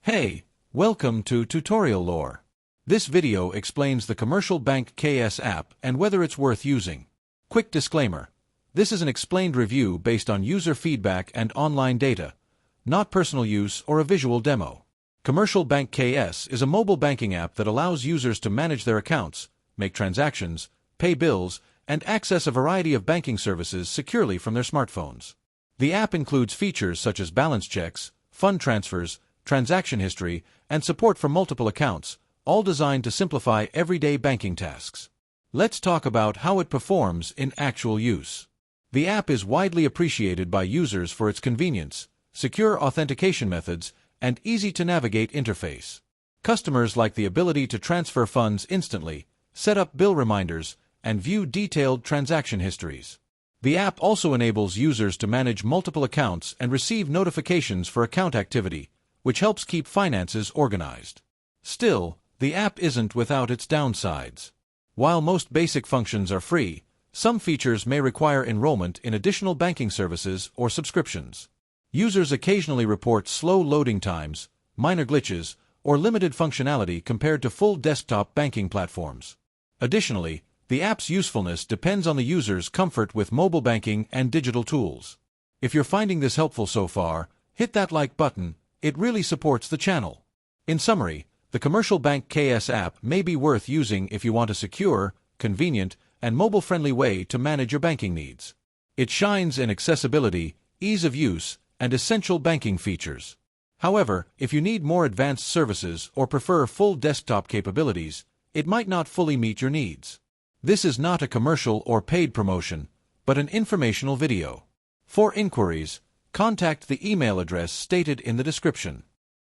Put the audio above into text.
Hey, welcome to Tutorial Lore. This video explains the Commercial Bank KS app and whether it's worth using. Quick disclaimer. This is an explained review based on user feedback and online data, not personal use or a visual demo. Commercial Bank KS is a mobile banking app that allows users to manage their accounts, make transactions, pay bills, and access a variety of banking services securely from their smartphones. The app includes features such as balance checks, fund transfers, transaction history, and support for multiple accounts, all designed to simplify everyday banking tasks. Let's talk about how it performs in actual use. The app is widely appreciated by users for its convenience, secure authentication methods, and easy-to-navigate interface. Customers like the ability to transfer funds instantly, set up bill reminders, and view detailed transaction histories. The app also enables users to manage multiple accounts and receive notifications for account activity, which helps keep finances organized. Still, the app isn't without its downsides. While most basic functions are free, some features may require enrollment in additional banking services or subscriptions. Users occasionally report slow loading times, minor glitches, or limited functionality compared to full desktop banking platforms. Additionally, the app's usefulness depends on the user's comfort with mobile banking and digital tools. If you're finding this helpful so far, hit that like button. It really supports the channel. In summary, the Commercial Bank KS app may be worth using if you want a secure, convenient, and mobile-friendly way to manage your banking needs. It shines in accessibility, ease of use, and essential banking features. However, if you need more advanced services or prefer full desktop capabilities, it might not fully meet your needs. This is not a commercial or paid promotion, but an informational video. For inquiries, contact the email address stated in the description.